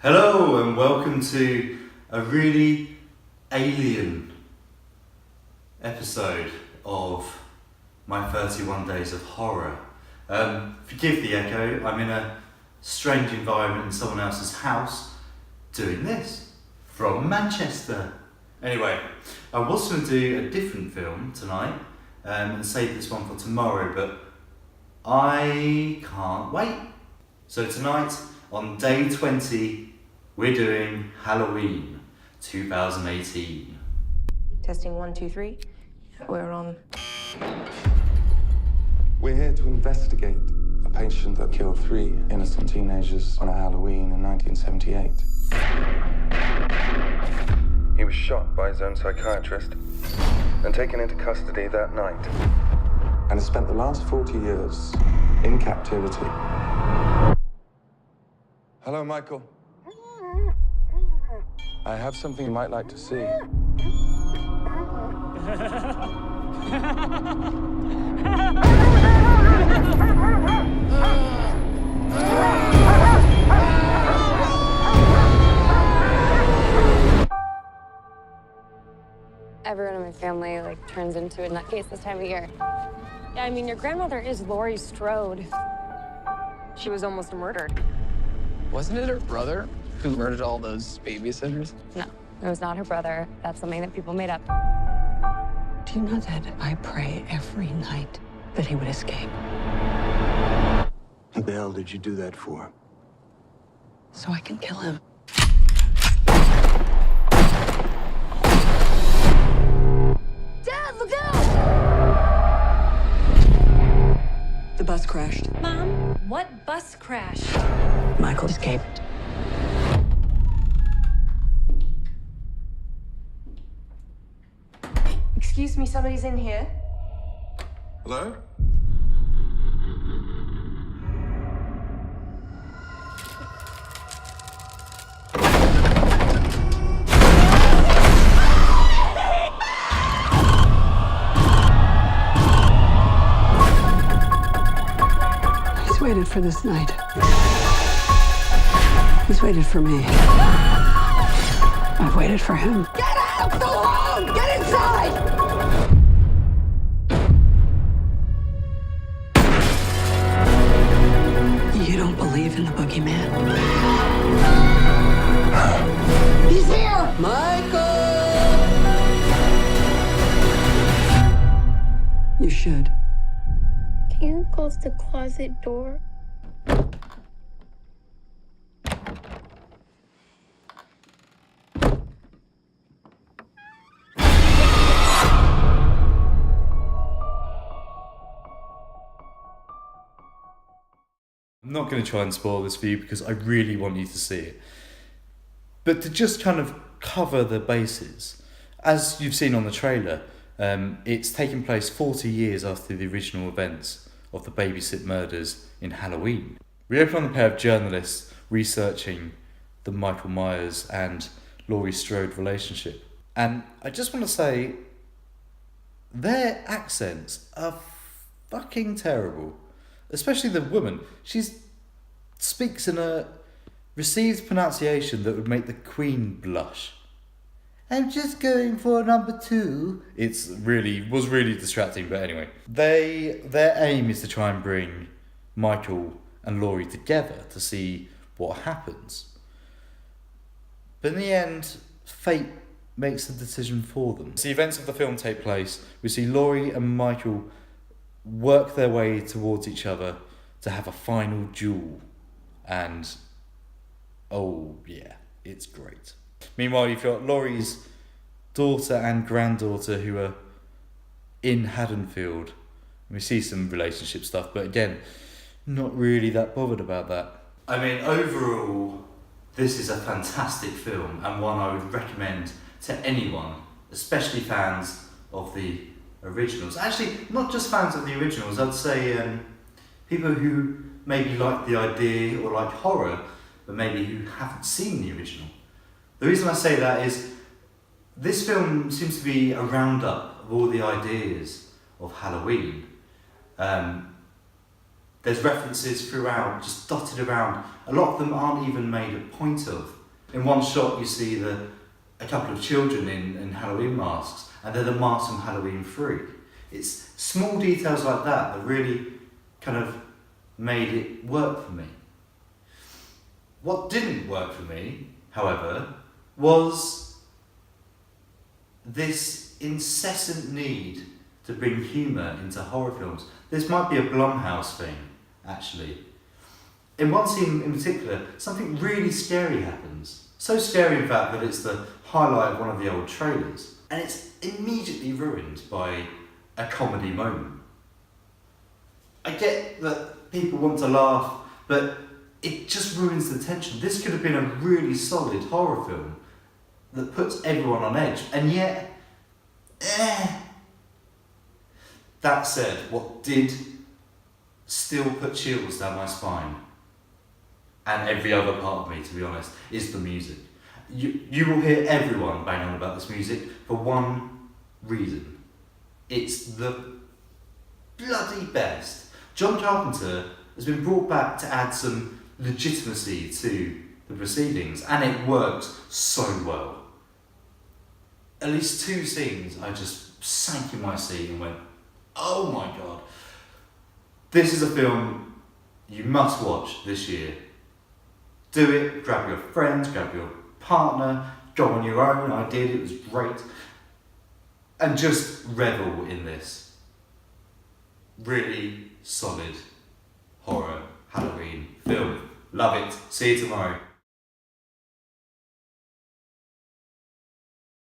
Hello and welcome to a really alien episode of my 31 Days of Horror. Forgive the echo, I'm in a strange environment in someone else's house doing this from Manchester. Anyway, I was going to do a different film tonight and save this one for tomorrow, but I can't wait. So tonight, on day 20, we're doing Halloween 2018. Testing 1, 2, 3. We're on. We're here to investigate a patient that killed 3 innocent teenagers on a Halloween in 1978. He was shot by his own psychiatrist and taken into custody that night, and has spent the last 40 years in captivity. Hello, Michael. I have something you might like to see. Everyone in my family turns into a nutcase this time of year. Yeah, I mean, your grandmother is Laurie Strode. She was almost murdered. Wasn't it her brother who murdered all those babysitters? No, it was not her brother. That's something that people made up. Do you know that I pray every night that he would escape? What the hell did you do that for? So I can kill him. Dad, look out! The bus crashed. Mom, what bus crashed? Michael escaped. Excuse me, somebody's in here. Hello? He's waited for this night. He's waited for me. I've waited for him. Get out of the room! Get inside! You don't believe in the boogeyman? He's here! Michael! You should. Can you close the closet door? I'm not going to try and spoil this for you because I really want you to see it. But to just kind of cover the bases, as you've seen on the trailer, it's taken place 40 years after the original events of the babysit murders in Halloween. We open on a pair of journalists researching the Michael Myers and Laurie Strode relationship. And I just want to say, their accents are fucking terrible. Especially the woman. She speaks in a received pronunciation that would make the Queen blush. I'm just going for number 2. Was really distracting, but anyway. Their aim is to try and bring Michael and Laurie together to see what happens. But in the end, fate makes the decision for them. As the events of the film take place, we see Laurie and Michael work their way towards each other to have a final duel, and oh yeah, it's great. Meanwhile, you've got Laurie's daughter and granddaughter who are in Haddonfield. We see some relationship stuff, but again, not really that bothered about that. I mean, overall, this is a fantastic film and one I would recommend to anyone, especially fans of the originals. Actually, not just fans of the originals, I'd say people who maybe like the idea or like horror, but maybe who haven't seen the original. The reason I say that is this film seems to be a roundup of all the ideas of Halloween. There's references throughout, just dotted around. A lot of them aren't even made a point of. In one shot you see a couple of children in Halloween masks, and they're the masks from Halloween 3. It's small details like that really kind of made it work for me. What didn't work for me, however, was this incessant need to bring humour into horror films. This might be a Blumhouse thing, actually. In one scene in particular, something really scary happens. So scary, in fact, that it's the highlight of one of the old trailers. And it's immediately ruined by a comedy moment. I get that people want to laugh, but it just ruins the tension. This could have been a really solid horror film that puts everyone on edge, and yet, That said, what did still put chills down my spine, and every other part of me, to be honest, is the music. You will hear everyone bang on about this music for one reason. It's the bloody best. John Carpenter has been brought back to add some legitimacy to the proceedings, and it works so well. At least 2 scenes I just sank in my seat and went, oh my god. This is a film you must watch this year. Do it, grab your friends, grab your partner, go on your own. I did, it was great. And just revel in this really solid horror Halloween film. Love it. See you tomorrow.